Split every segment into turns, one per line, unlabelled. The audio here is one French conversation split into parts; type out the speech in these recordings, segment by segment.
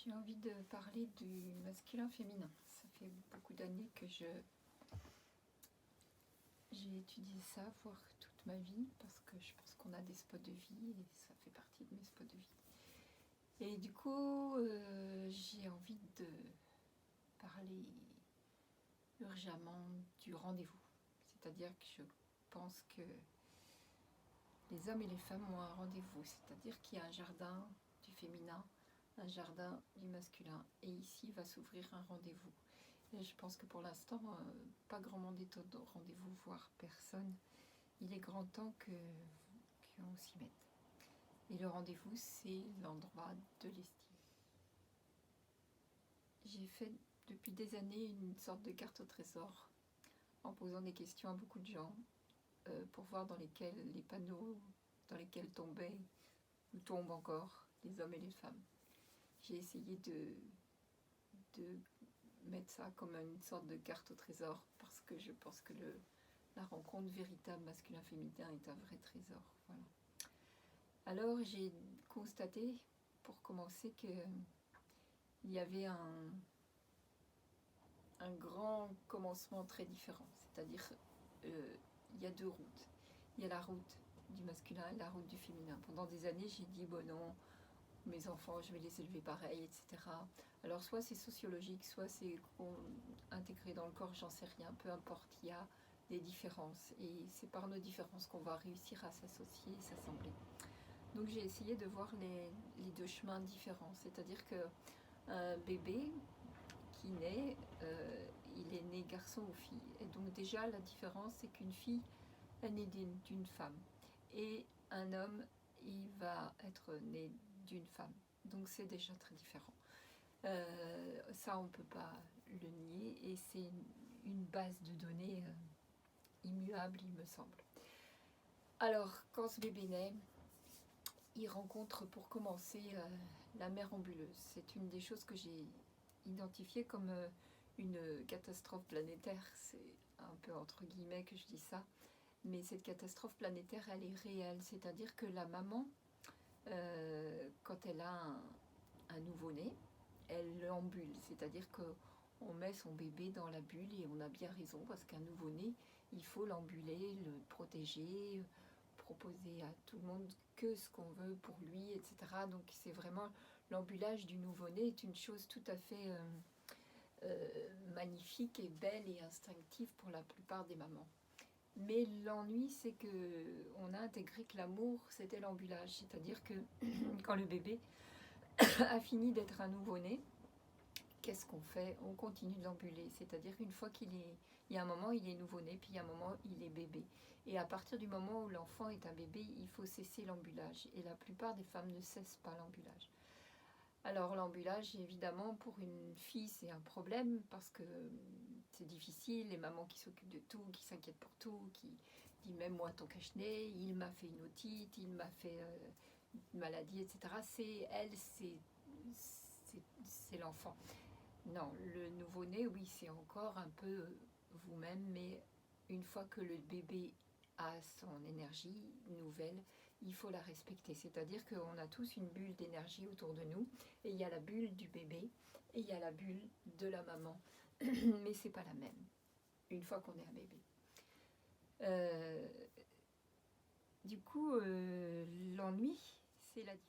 J'ai envie de parler du masculin-féminin. Ça fait beaucoup d'années que j'ai étudié ça, voire toute ma vie, parce que je pense qu'on a des spots de vie et ça fait partie de mes spots de vie. Et du coup, j'ai envie de parler urgemment du rendez-vous. C'est-à-dire que je pense que les hommes et les femmes ont un rendez-vous, c'est-à-dire qu'il y a un jardin du féminin, un jardin du masculin, et ici va s'ouvrir un rendez-vous. Et je pense que pour l'instant, pas grand monde est au rendez-vous, voire personne. Il est grand temps qu'on s'y mette. Et le rendez-vous, c'est l'endroit de l'estime. J'ai fait depuis des années une sorte de carte au trésor, en posant des questions à beaucoup de gens, pour voir dans lesquels les panneaux dans lesquels tombaient ou tombent encore les hommes et les femmes. J'ai essayé de mettre ça comme une sorte de carte au trésor parce que je pense que la rencontre véritable masculin-féminin est un vrai trésor. Voilà. Alors j'ai constaté, pour commencer, qu'il y avait un grand commencement très différent. C'est-à-dire, il y a deux routes. Il y a la route du masculin et la route du féminin. Pendant des années, j'ai dit, bon non, mes enfants, je vais les élever pareil, etc. Alors soit c'est sociologique, soit c'est intégré dans le corps, j'en sais rien, peu importe, il y a des différences. Et c'est par nos différences qu'on va réussir à s'associer et s'assembler. Donc j'ai essayé de voir les deux chemins différents. C'est-à-dire qu'un bébé qui naît, il est né garçon ou fille. Et donc déjà la différence, c'est qu'une fille est née d'une femme. Et un homme, il va être né d'une femme. Donc c'est déjà très différent. Ça, on ne peut pas le nier. Et c'est une base de données immuable, il me semble. Alors, quand ce bébé naît, il rencontre pour commencer la mère ambuleuse. C'est une des choses que j'ai identifiées comme une catastrophe planétaire. C'est un peu entre guillemets que je dis ça. Mais cette catastrophe planétaire, elle est réelle. C'est-à-dire que la maman, quand elle a un nouveau-né, elle ambule. C'est-à-dire qu'on met son bébé dans la bulle et on a bien raison parce qu'un nouveau-né, il faut l'ambuler, le protéger, proposer à tout le monde que ce qu'on veut pour lui, etc. Donc c'est vraiment l'ambulage du nouveau-né est une chose tout à fait magnifique et belle et instinctive pour la plupart des mamans. Mais l'ennui, c'est qu'on a intégré que l'amour, c'était l'ambulage. C'est-à-dire que quand le bébé a fini d'être un nouveau-né, qu'est-ce qu'on fait? On continue de l'ambuler. C'est-à-dire qu'une fois il y a un moment, il est nouveau-né, puis il y a un moment, il est bébé. Et à partir du moment où l'enfant est un bébé, il faut cesser l'ambulage. Et la plupart des femmes ne cessent pas l'ambulage. Alors l'ambulage, évidemment, pour une fille, c'est un problème parce que c'est difficile, les mamans qui s'occupent de tout, qui s'inquiètent pour tout, qui disent même moi ton cache-nez, il m'a fait une otite, il m'a fait une maladie, etc. C'est elle, c'est l'enfant. Non, le nouveau-né, oui, c'est encore un peu vous-même, mais une fois que le bébé a son énergie nouvelle, il faut la respecter. C'est-à-dire qu'on a tous une bulle d'énergie autour de nous, et il y a la bulle du bébé, et il y a la bulle de la maman. Mais c'est pas la même, une fois qu'on est un bébé. Du coup, l'ennui, c'est la différence.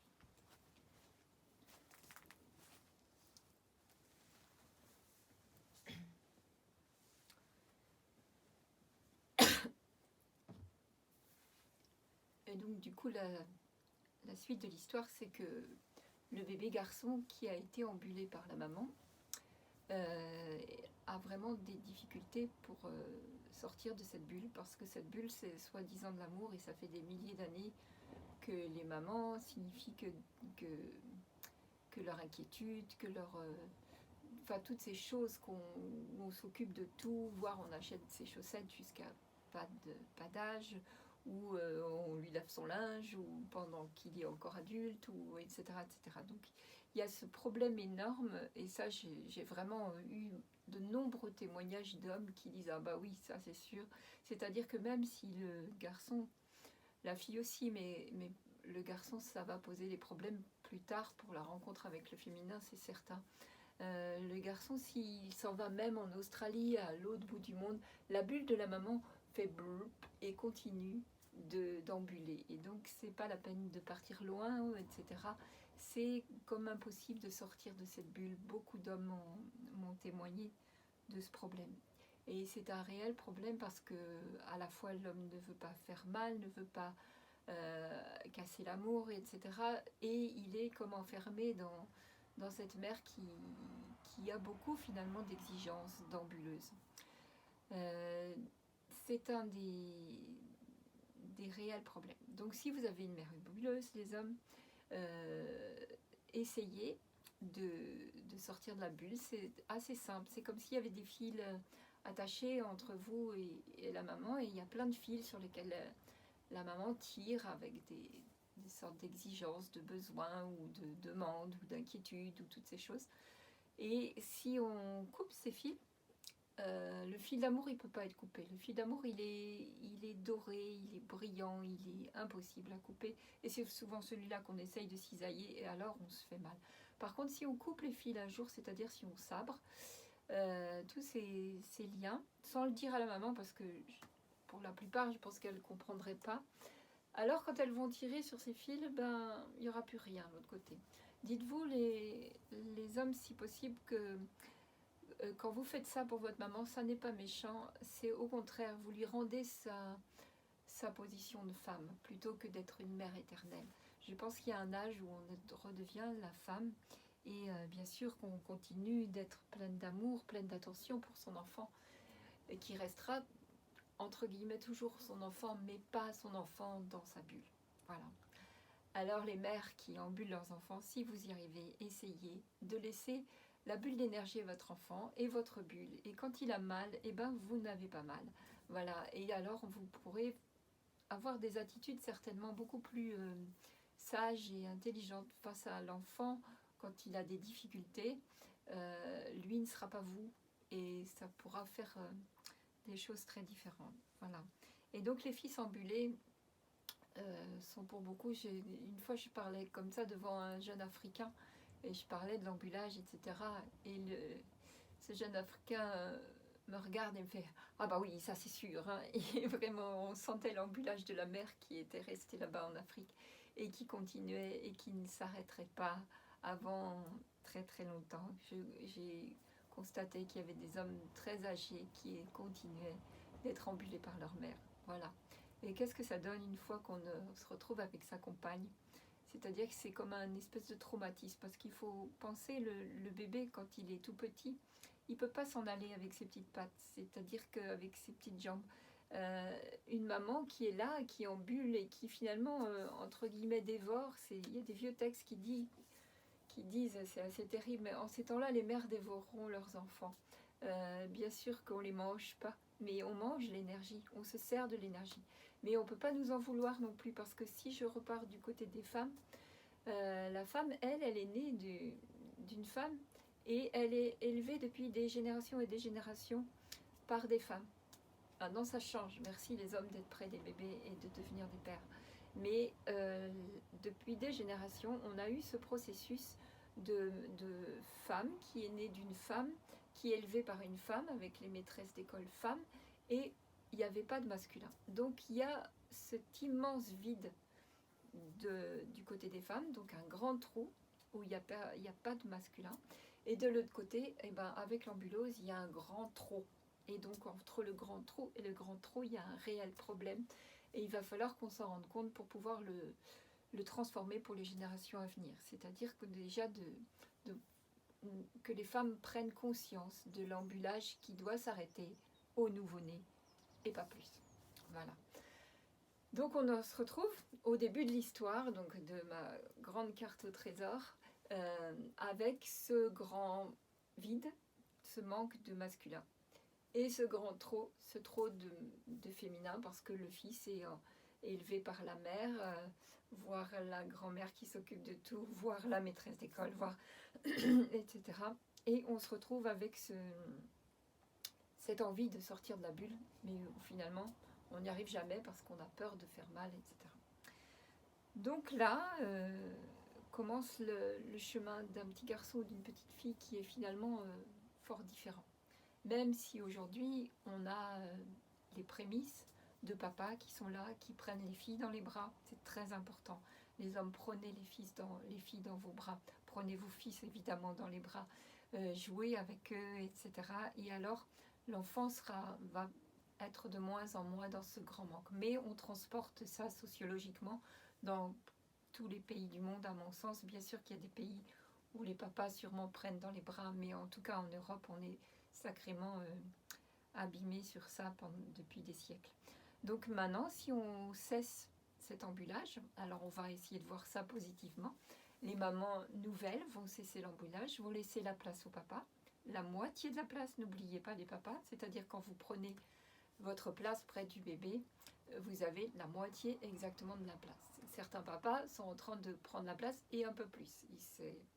Et donc, du coup, la suite de l'histoire, c'est que le bébé garçon qui a été ambulé par la maman a vraiment des difficultés pour sortir de cette bulle, parce que cette bulle, c'est soi-disant de l'amour, et ça fait des milliers d'années que les mamans signifient que leur inquiétude, que leur... enfin, toutes ces choses on s'occupe de tout, voire on achète ses chaussettes jusqu'à pas d'âge, ou on lui lave son linge, ou pendant qu'il est encore adulte, ou etc., etc. Donc il y a ce problème énorme, et ça j'ai vraiment eu de nombreux témoignages d'hommes qui disent ah bah oui, ça c'est sûr. C'est-à-dire que même si le garçon, la fille aussi, mais le garçon, ça va poser des problèmes plus tard pour la rencontre avec le féminin, c'est certain. Le garçon, s'il s'en va même en Australie, à l'autre bout du monde, la bulle de la maman fait blop et continue d'ambuler. Et donc, c'est pas la peine de partir loin, etc. C'est comme impossible de sortir de cette bulle. Beaucoup d'hommes m'ont témoigné de ce problème. Et c'est un réel problème parce que à la fois l'homme ne veut pas faire mal, ne veut pas casser l'amour, etc. Et il est comme enfermé dans cette mer qui a beaucoup finalement d'exigences d'ambuleuse. C'est un des réels problèmes. Donc si vous avez une mère ambuleuse, les hommes, essayez de sortir de la bulle. C'est assez simple. C'est comme s'il y avait des fils attachés entre vous et la maman, et il y a plein de fils sur lesquels la maman tire avec des sortes d'exigences, de besoins ou de demandes ou d'inquiétudes ou toutes ces choses. Et si on coupe ces fils, le fil d'amour il ne peut pas être coupé. Le fil d'amour il est doré, il est brillant, il est impossible à couper. Et c'est souvent celui-là qu'on essaye de cisailler et alors on se fait mal. Par contre, si on coupe les fils un jour, c'est-à-dire si on sabre tous ces liens, sans le dire à la maman, parce que pour la plupart je pense qu'elle ne comprendrait pas, alors quand elles vont tirer sur ces fils, il n'y aura plus rien de l'autre côté. Dites-vous les hommes si possible que quand vous faites ça pour votre maman, ça n'est pas méchant, c'est au contraire, vous lui rendez sa position de femme, plutôt que d'être une mère éternelle. Je pense qu'il y a un âge où on redevient la femme, et bien sûr qu'on continue d'être pleine d'amour, pleine d'attention pour son enfant, et qui restera, entre guillemets, toujours son enfant, mais pas son enfant dans sa bulle. Voilà. Alors les mères qui ambulent leurs enfants, si vous y arrivez, essayez de laisser la bulle d'énergie à votre enfant et votre bulle. Et quand il a mal, vous n'avez pas mal. Voilà. Et alors vous pourrez avoir des attitudes certainement beaucoup plus sages et intelligentes face à l'enfant quand il a des difficultés. Lui ne sera pas vous et ça pourra faire des choses très différentes. Voilà. Et donc les fils ambulés sont pour beaucoup. Une fois je parlais comme ça devant un jeune Africain et je parlais de l'ambulage, etc. Et ce jeune Africain me regarde et me fait « Ah bah oui, ça c'est sûr hein. » Et vraiment, on sentait l'ambulage de la mère qui était restée là-bas en Afrique et qui continuait et qui ne s'arrêterait pas avant très très longtemps. J'ai constaté qu'il y avait des hommes très âgés qui continuaient d'être ambulés par leur mère. Voilà. Et qu'est-ce que ça donne une fois qu'on se retrouve avec sa compagne? C'est-à-dire que c'est comme un espèce de traumatisme, parce qu'il faut penser, le bébé, quand il est tout petit, il ne peut pas s'en aller avec ses petites pattes, c'est-à-dire qu'avec ses petites jambes. Une maman qui est là, qui ambule et qui finalement, entre guillemets, dévore, il y a des vieux textes qui disent, c'est assez terrible, mais en ces temps-là, les mères dévoreront leurs enfants. Bien sûr qu'on ne les mange pas, mais on mange l'énergie, on se sert de l'énergie. Mais on ne peut pas nous en vouloir non plus, parce que si je repars du côté des femmes, la femme, elle est née d'une femme, et elle est élevée depuis des générations et des générations par des femmes. Maintenant, ça change. Merci les hommes d'être près des bébés et de devenir des pères. Mais depuis des générations, on a eu ce processus de femme qui est née d'une femme, qui est élevée par une femme, avec les maîtresses d'école femmes, et il n'y avait pas de masculin. Donc il y a cet immense vide du côté des femmes, donc un grand trou où il n'y a pas de masculin. Et de l'autre côté, avec l'ambulose, il y a un grand trou. Et donc entre le grand trou et le grand trou, il y a un réel problème. Et il va falloir qu'on s'en rende compte pour pouvoir le transformer pour les générations à venir. C'est-à-dire que déjà que les femmes prennent conscience de l'ambulage qui doit s'arrêter au nouveau-né et pas plus. Voilà. Donc on se retrouve au début de l'histoire, donc de ma grande carte au trésor, avec ce grand vide, ce manque de masculin. Et ce grand trop, ce trop de féminin, parce que le fils est élevé par la mère, voire la grand-mère qui s'occupe de tout, voire la maîtresse d'école, voire etc. Et on se retrouve avec cette envie de sortir de la bulle, mais finalement, on n'y arrive jamais parce qu'on a peur de faire mal, etc. Donc là, commence le chemin d'un petit garçon ou d'une petite fille qui est finalement fort différent. Même si aujourd'hui, on a les prémices de papa qui sont là, qui prennent les filles dans les bras, c'est très important. Les hommes, prenez les filles dans vos bras, prenez vos fils évidemment dans les bras, jouez avec eux, etc. Et alors, l'enfant va être de moins en moins dans ce grand manque. Mais on transporte ça sociologiquement dans tous les pays du monde, à mon sens. Bien sûr qu'il y a des pays où les papas sûrement prennent dans les bras, mais en tout cas en Europe, on est sacrément abîmé sur ça depuis des siècles. Donc maintenant, si on cesse cet embûlage, alors on va essayer de voir ça positivement. Les mamans nouvelles vont cesser l'embûlage, vont laisser la place au papa. La moitié de la place, n'oubliez pas les papas, c'est-à-dire quand vous prenez votre place près du bébé, vous avez la moitié exactement de la place. Certains papas sont en train de prendre la place et un peu plus.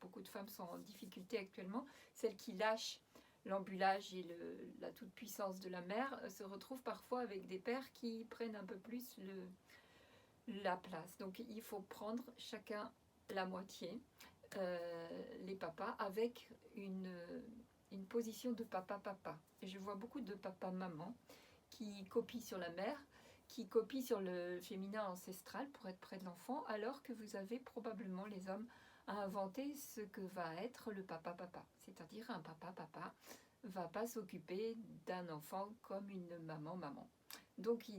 Beaucoup de femmes sont en difficulté actuellement. Celles qui lâchent l'embûlage et la toute-puissance de la mère se retrouvent parfois avec des pères qui prennent un peu plus la place. Donc il faut prendre chacun la moitié, les papas, avec une position de papa-papa. Et je vois beaucoup de papa-maman qui copient sur la mère, qui copient sur le féminin ancestral pour être près de l'enfant, alors que vous avez probablement les hommes à inventer ce que va être le papa-papa. C'est-à-dire un papa-papa va pas s'occuper d'un enfant comme une maman-maman. Donc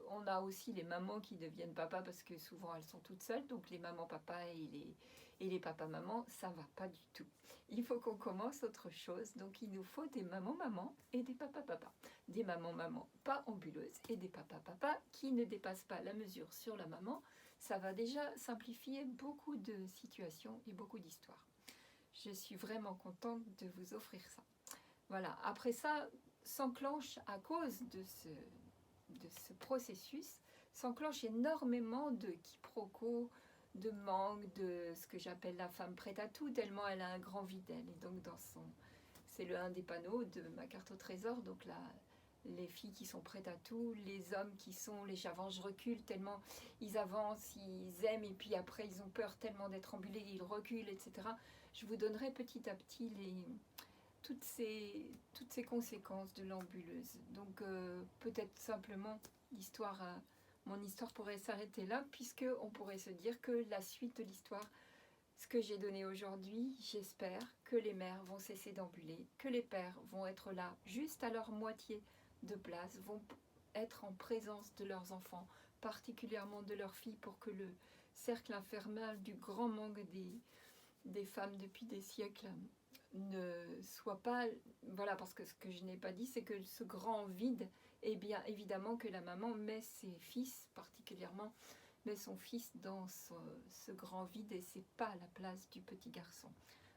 on a aussi les mamans qui deviennent papa parce que souvent elles sont toutes seules, donc les mamans-papa et les papas-mamans, ça va pas du tout. Il faut qu'on commence autre chose, donc il nous faut des mamans-mamans et des papas-papas. Des mamans-mamans pas ambuleuses et des papas-papas qui ne dépassent pas la mesure sur la maman. Ça va déjà simplifier beaucoup de situations et beaucoup d'histoires. Je suis vraiment contente de vous offrir ça. Voilà, après ça, s'enclenche à cause de ce processus, s'enclenche énormément de quiproquos, de manque, de ce que j'appelle la femme prête à tout, tellement elle a un grand vide elle. Et donc c'est un des panneaux de ma carte au trésor, donc là, les filles qui sont prêtes à tout, les hommes qui sont les j'avance, je recule, tellement ils avancent, ils aiment, et puis après ils ont peur tellement d'être ambulés, ils reculent, etc. Je vous donnerai petit à petit toutes ces conséquences de l'ambuleuse. Donc peut-être simplement mon histoire pourrait s'arrêter là, puisque on pourrait se dire que la suite de l'histoire, ce que j'ai donné aujourd'hui, j'espère que les mères vont cesser d'ambuler, que les pères vont être là juste à leur moitié de place, vont être en présence de leurs enfants, particulièrement de leurs filles, pour que le cercle infernal du grand manque des femmes depuis des siècles ne soit pas... Voilà, parce que ce que je n'ai pas dit, c'est que ce grand vide, eh bien évidemment que la maman met ses fils, particulièrement, met son fils dans ce grand vide, et c'est pas la place du petit garçon.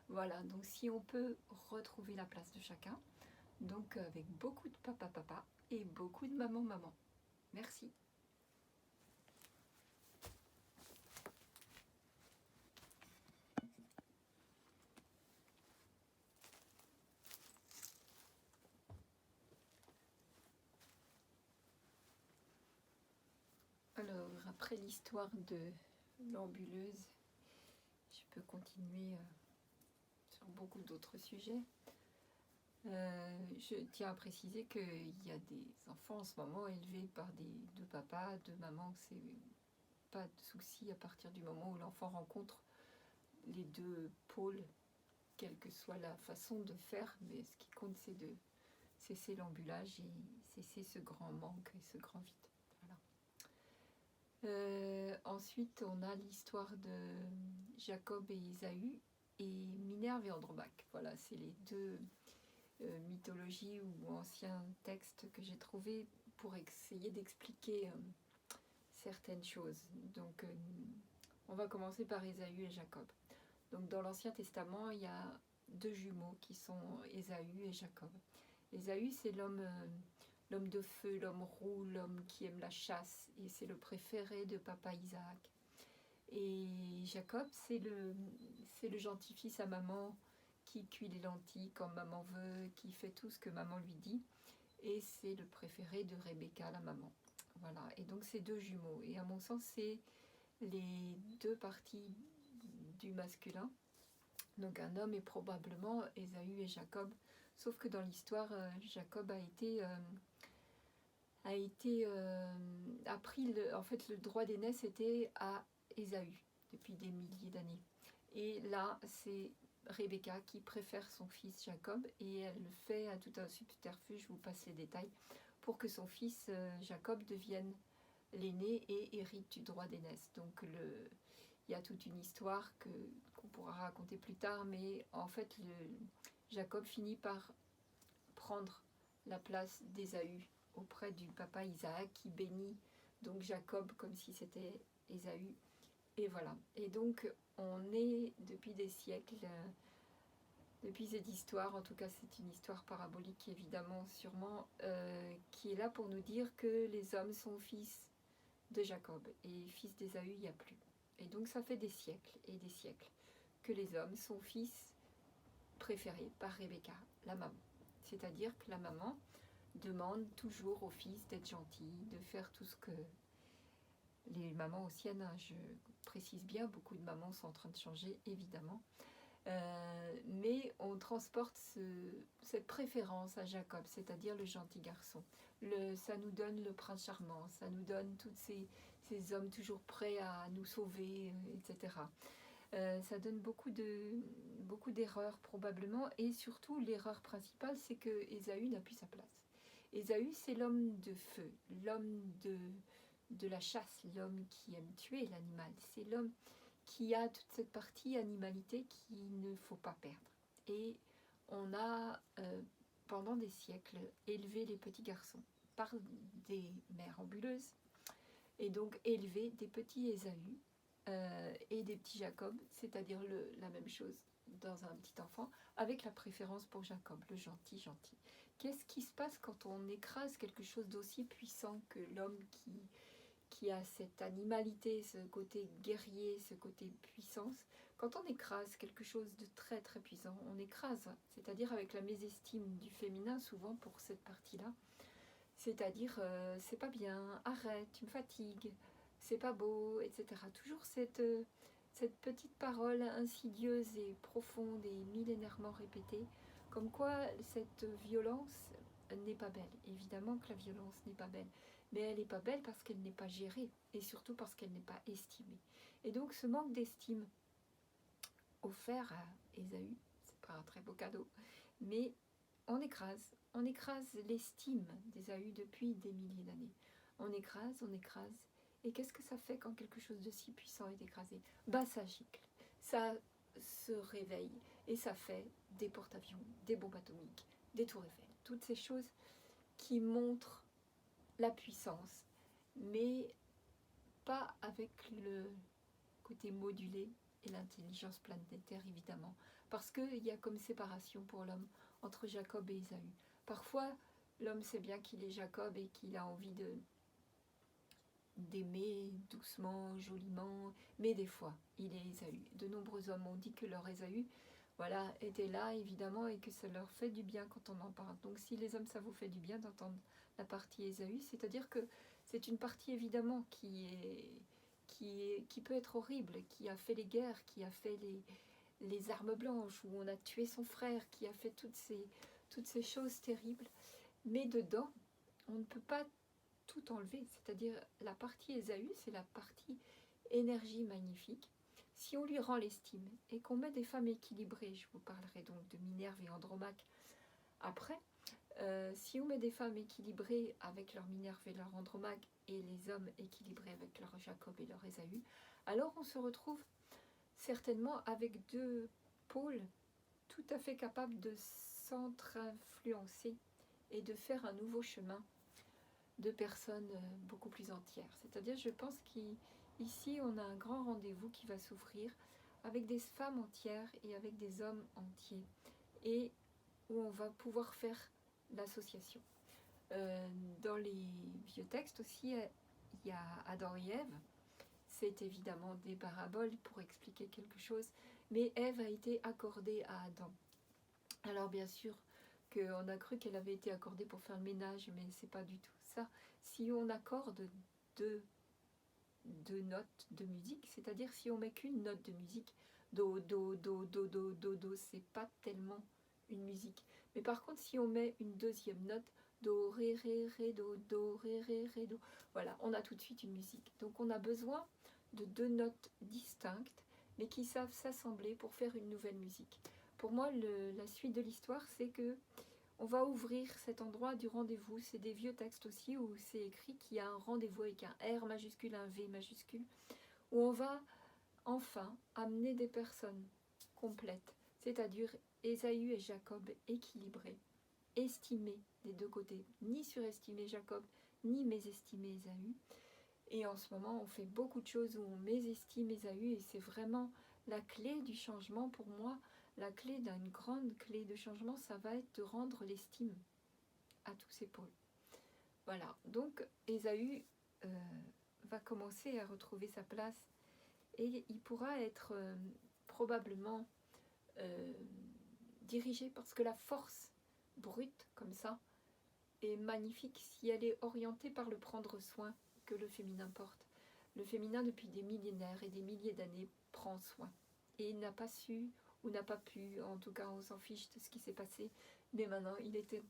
Voilà, donc si on peut retrouver la place de chacun, donc avec beaucoup de papa-papa et beaucoup de maman-maman. Merci. Alors, après l'histoire de l'ambuleuse, je peux continuer sur beaucoup d'autres sujets. Je tiens à préciser qu'il y a des enfants en ce moment élevés par deux papas, deux mamans. C'est pas de souci à partir du moment où l'enfant rencontre les deux pôles, quelle que soit la façon de faire, mais ce qui compte, c'est de cesser l'ambulage et cesser ce grand manque et ce grand vide. Voilà. Ensuite, on a l'histoire de Jacob et Ésaü et Minerve et Andromaque. Voilà, c'est les deux mythologies ou anciens textes que j'ai trouvés pour essayer d'expliquer certaines choses. Donc, on va commencer par Ésaü et Jacob. Donc, dans l'Ancien Testament, il y a deux jumeaux qui sont Ésaü et Jacob. Ésaü, c'est l'homme de feu, l'homme roux, l'homme qui aime la chasse, et c'est le préféré de papa Isaac. Et Jacob, c'est le gentil fils à maman qui cuit les lentilles quand maman veut, qui fait tout ce que maman lui dit, et c'est le préféré de Rebecca, la maman. Voilà, et donc c'est deux jumeaux, et à mon sens, c'est les deux parties
du masculin. Donc un homme est probablement Ésaü et Jacob, sauf que dans l'histoire, Jacob a pris en fait le droit d'aînesse était à Ésaü depuis des milliers d'années. Et là, c'est Rebecca qui préfère son fils Jacob et elle fait à tout un subterfuge, je vous passe les détails, pour que son fils Jacob devienne l'aîné et hérite du droit d'aînesse. Donc il y a toute une histoire qu'on pourra raconter plus tard, mais en fait Jacob finit par prendre la place d'Ésaü auprès du papa Isaac qui bénit donc Jacob comme si c'était Ésaü. Et voilà. Et donc on est depuis des siècles, depuis cette histoire, en tout cas c'est une histoire parabolique évidemment, sûrement, qui est là pour nous dire que les hommes sont fils de Jacob et fils d'Ésaü, il n'y a plus. Et donc ça fait des siècles et des siècles que les hommes sont fils préférés par Rebecca, la maman. C'est-à-dire que la maman demande toujours au fils d'être gentil, de faire tout ce que les mamans anciennes, hein, je précise bien, beaucoup de mamans sont en train de changer évidemment, mais on transporte cette préférence à Jacob, c'est-à-dire le gentil garçon. Ça nous donne le prince charmant, ça nous donne tous ces hommes toujours prêts à nous sauver, etc. Ça donne beaucoup d'erreurs probablement, et surtout l'erreur principale, c'est que Ésaü n'a plus sa place. Ésaü, c'est l'homme de feu, l'homme de la chasse, l'homme qui aime tuer l'animal, c'est l'homme qui a toute cette partie animalité qu'il ne faut pas perdre. Et on a, pendant des siècles, élevé les petits garçons par des mères ambuleuses, et donc élevé des petits Ésaü et des petits Jacob, c'est-à-dire la même chose dans un petit enfant, avec la préférence pour Jacob, le gentil. Qu'est-ce qui se passe quand on écrase quelque chose d'aussi puissant que l'homme qui a cette animalité, ce côté guerrier, ce côté puissance? Quand on écrase quelque chose de très très puissant, on écrase, c'est-à-dire avec la mésestime du féminin souvent pour cette partie-là, c'est-à-dire c'est pas bien, arrête, tu me fatigues, c'est pas beau, etc. Toujours cette petite parole insidieuse et profonde et millénairement répétée, comme quoi cette violence n'est pas belle. Évidemment que la violence n'est pas belle, mais elle n'est pas belle parce qu'elle n'est pas gérée, et surtout parce qu'elle n'est pas estimée. Et donc ce manque d'estime offert à Ésaü, c'est pas un très beau cadeau, mais on écrase l'estime d'Ésaü depuis des milliers d'années. On écrase, et qu'est-ce que ça fait quand quelque chose de si puissant est écrasé? Bah ça gicle, ça se réveille, et ça fait des porte-avions, des bombes atomiques, des tours Eiffel, toutes ces choses qui montrent la puissance, mais pas avec le côté modulé et l'intelligence planétaire évidemment, parce qu'il y a comme séparation pour l'homme entre Jacob et Ésaü. Parfois, l'homme sait bien qu'il est Jacob et qu'il a envie d'aimer doucement, joliment, mais des fois, il est Ésaü. De nombreux hommes ont dit que leur Ésaü, voilà, était là évidemment, et que ça leur fait du bien quand on en parle. Donc si les hommes, ça vous fait du bien d'entendre la partie Ésaü, c'est-à-dire que c'est une partie évidemment qui peut être horrible, qui a fait les guerres, qui a fait les armes blanches, où on a tué son frère, qui a fait toutes ces choses terribles. Mais dedans, on ne peut pas tout enlever. C'est-à-dire la partie Ésaü, c'est la partie énergie magnifique. Si on lui rend l'estime et qu'on met des femmes équilibrées, je vous parlerai donc de Minerve et Andromaque après, si on met des femmes équilibrées avec leur Minerve et leur Andromaque, et les hommes équilibrés avec leur Jacob et leur Ésaü, alors on se retrouve certainement avec deux pôles tout à fait capables de s'entre-influencer et de faire un nouveau chemin de personnes beaucoup plus entières. C'est-à-dire, je pense qu'ici, on a un grand rendez-vous qui va s'ouvrir avec des femmes entières et avec des hommes entiers, et où on va pouvoir faire l'association. Dans les vieux textes aussi, il y a Adam et Ève. C'est évidemment des paraboles pour expliquer quelque chose, mais Ève a été accordée à Adam. Alors bien sûr qu'on a cru qu'elle avait été accordée pour faire le ménage, mais c'est pas du tout ça. Si on accorde deux notes de musique, c'est-à-dire si on met qu'une note de musique, do, do, do, do, do, do, do, c'est pas tellement une musique. Mais par contre, si on met une deuxième note, do, ré, ré, do, ré, ré, do, voilà, on a tout de suite une musique. Donc on a besoin de deux notes distinctes, mais qui savent s'assembler pour faire une nouvelle musique. Pour moi, la suite de l'histoire, c'est que on va ouvrir cet endroit du rendez-vous. C'est des vieux textes aussi où c'est écrit qu'il y a un rendez-vous avec un R majuscule, un V majuscule, où on va enfin amener des personnes complètes, c'est-à-dire Ésaü et Jacob équilibrés, estimés des deux côtés, ni surestimer Jacob, ni mésestimer Ésaü. Et en ce moment, on fait beaucoup de choses où on mésestime Ésaü, et c'est vraiment la clé du changement pour moi. La clé d'une grande clé de changement, ça va être de rendre l'estime à tous ses pôles. Voilà, donc Ésaü va commencer à retrouver sa place, et il pourra être probablement dirigé, parce que la force brute, comme ça, est magnifique si elle est orientée par le prendre soin que le féminin porte. Le féminin, depuis des millénaires et des milliers d'années, prend soin. Et il n'a pas su, ou n'a pas pu, en tout cas on s'en fiche de ce qui s'est passé, mais maintenant il est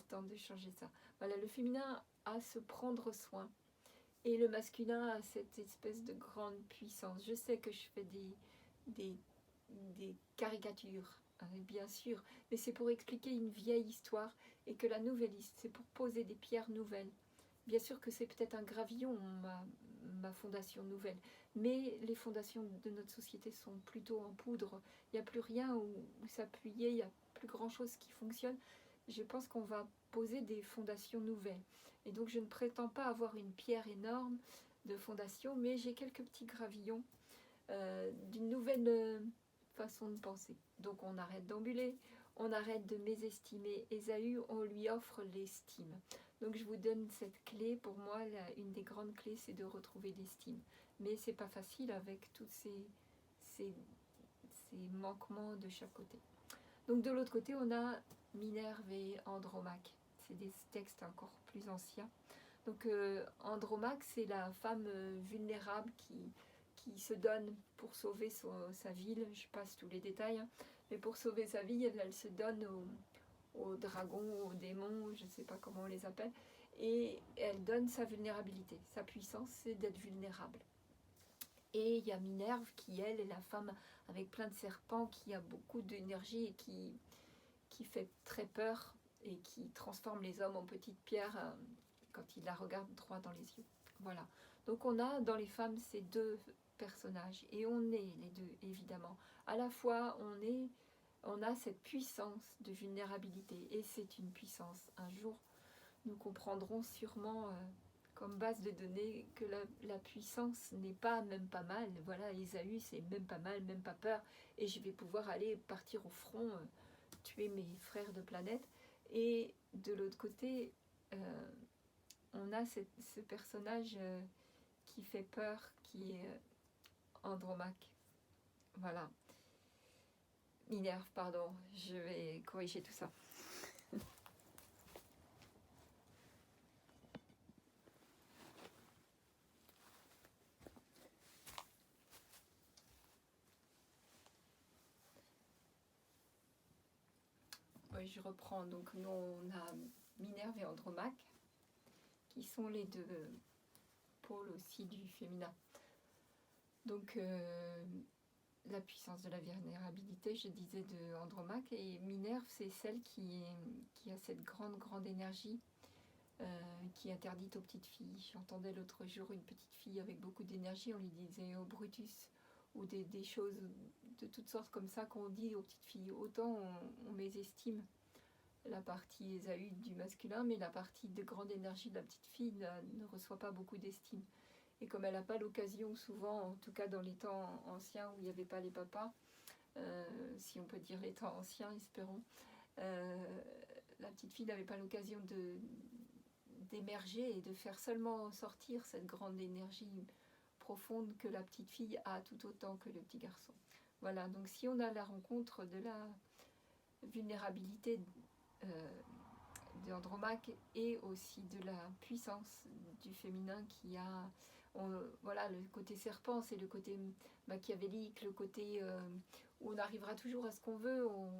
temps de changer ça. Voilà, le féminin a se prendre soin, et le masculin a cette espèce de grande puissance. Je sais que je fais des caricatures, hein, bien sûr, mais c'est pour expliquer une vieille histoire, et que la nouvelle, c'est pour poser des pierres nouvelles. Bien sûr que c'est peut-être un gravillon, ma fondation nouvelle, mais les fondations de notre société sont plutôt en poudre. Il n'y a plus rien où s'appuyer, il n'y a plus grand-chose qui fonctionne. Je pense qu'on va poser des fondations nouvelles. Et donc je ne prétends pas avoir une pierre énorme de fondation, mais j'ai quelques petits gravillons d'une nouvelle façon de penser. Donc on arrête d'ambuler, on arrête de mésestimer Ésaü, on lui offre l'estime. Donc je vous donne cette clé. Pour moi, une des grandes clés, c'est de retrouver l'estime. Mais c'est pas facile avec tous ces manquements de chaque côté. Donc de l'autre côté, on a Minerve et Andromaque. C'est des textes encore plus anciens. Donc Andromaque, c'est la femme vulnérable qui se donne pour sauver sa ville. Je passe tous les détails, hein. Mais pour sauver sa vie, elle se donne aux dragons, aux démons, je ne sais pas comment on les appelle, et elle donne sa vulnérabilité. Sa puissance, c'est d'être vulnérable. Et il y a Minerve qui, elle, est la femme avec plein de serpents, qui a beaucoup d'énergie et qui fait très peur et qui transforme les hommes en petites pierres quand ils la regardent droit dans les yeux. Voilà. Donc on a dans les femmes ces deux personnages, et on est les deux, évidemment. À la fois, on a cette puissance de vulnérabilité, et c'est une puissance. Un jour, nous comprendrons sûrement comme base de données que la puissance n'est pas même pas mal. Voilà, Ésaü, c'est même pas mal, même pas peur, et je vais pouvoir aller partir au front, tuer mes frères de planète. Et de l'autre côté, on a ce personnage qui fait peur, qui est Andromaque. Voilà. Minerve, pardon, je vais corriger tout ça. Oui, je reprends. Donc nous, on a Minerve et Andromaque, qui sont les deux pôles aussi du féminin. Donc la puissance de la vulnérabilité, je disais, de Andromaque, et Minerve, c'est celle qui a cette grande énergie qui est interdite aux petites filles. J'entendais l'autre jour une petite fille avec beaucoup d'énergie, on lui disait au Brutus, ou des choses de toutes sortes comme ça qu'on dit aux petites filles. Autant on mésestime la partie Ésaü du masculin, mais la partie de grande énergie de la petite fille ne reçoit pas beaucoup d'estime. Et comme elle n'a pas l'occasion, souvent, en tout cas dans les temps anciens où il n'y avait pas les papas, si on peut dire les temps anciens, espérons, la petite fille n'avait pas l'occasion d'émerger et de faire seulement sortir cette grande énergie profonde que la petite fille a tout autant que le petit garçon. Voilà, donc si on a la rencontre de la vulnérabilité d'Andromaque et aussi de la puissance du féminin qui a Voilà, le côté serpent, c'est le côté machiavélique, le côté où on arrivera toujours à ce qu'on veut. On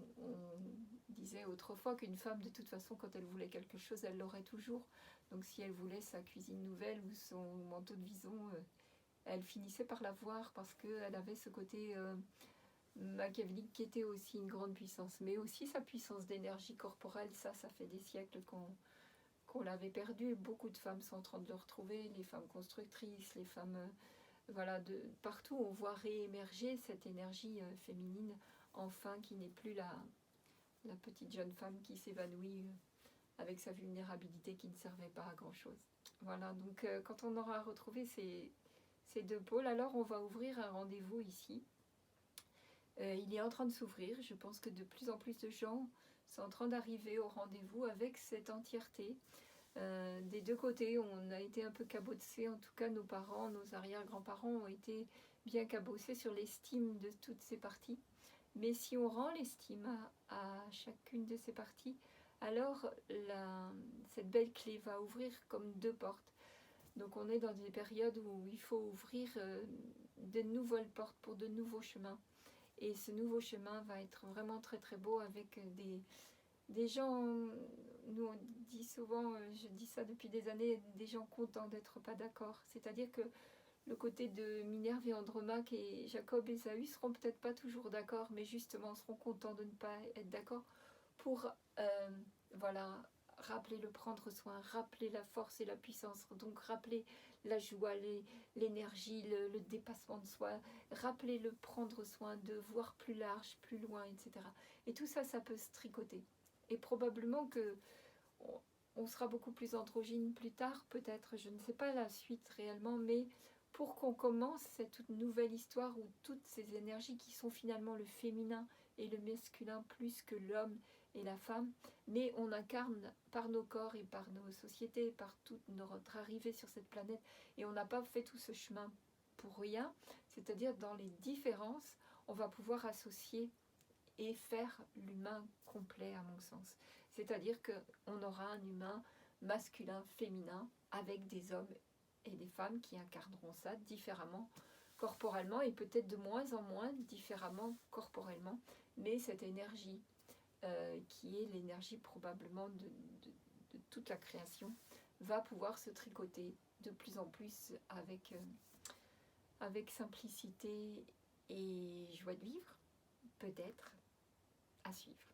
disait autrefois qu'une femme, de toute façon, quand elle voulait quelque chose, elle l'aurait toujours. Donc si elle voulait sa cuisine nouvelle ou son manteau de vison, elle finissait par l'avoir parce qu'elle avait ce côté machiavélique qui était aussi une grande puissance. Mais aussi sa puissance d'énergie corporelle, ça fait des siècles qu'on l'avait perdu. Beaucoup de femmes sont en train de le retrouver, les femmes constructrices, les femmes... voilà, de partout on voit réémerger cette énergie féminine, enfin, qui n'est plus la petite jeune femme qui s'évanouit avec sa vulnérabilité qui ne servait pas à grand chose. Voilà, donc quand on aura retrouvé ces deux pôles, alors on va ouvrir un rendez-vous ici. Il est en train de s'ouvrir, je pense que de plus en plus de gens sont en train d'arriver au rendez-vous avec cette entièreté. Des deux côtés, on a été un peu cabossés, en tout cas nos parents, nos arrière-grands-parents ont été bien cabossés sur l'estime de toutes ces parties. Mais si on rend l'estime à chacune de ces parties, alors cette belle clé va ouvrir comme deux portes. Donc on est dans des périodes où il faut ouvrir de nouvelles portes pour de nouveaux chemins. Et ce nouveau chemin va être vraiment très très beau avec des gens, nous on dit souvent, je dis ça depuis des années, des gens contents d'être pas d'accord. C'est-à-dire que le côté de Minerve et Andromaque et Jacob et Ésaü seront peut-être pas toujours d'accord, mais justement seront contents de ne pas être d'accord pour voilà, rappeler le prendre soin, rappeler la force et la puissance, donc rappeler la joie, l'énergie, le dépassement de soi, rappeler le prendre soin, de voir plus large, plus loin, etc. Et tout ça, ça peut se tricoter. Et probablement que on sera beaucoup plus androgyne plus tard, peut-être, je ne sais pas la suite réellement, mais pour qu'on commence cette nouvelle histoire où toutes ces énergies qui sont finalement le féminin et le masculin plus que l'homme et la femme, mais on incarne par nos corps et par nos sociétés, par toute notre arrivée sur cette planète, et on n'a pas fait tout ce chemin pour rien, c'est-à-dire dans les différences, on va pouvoir associer et faire l'humain complet à mon sens. C'est-à-dire qu'on aura un humain masculin, féminin, avec des hommes et des femmes qui incarneront ça différemment corporellement et peut-être de moins en moins différemment corporellement, mais cette énergie qui est l'énergie probablement de toute la création va pouvoir se tricoter de plus en plus avec simplicité et joie de vivre, peut-être, à suivre.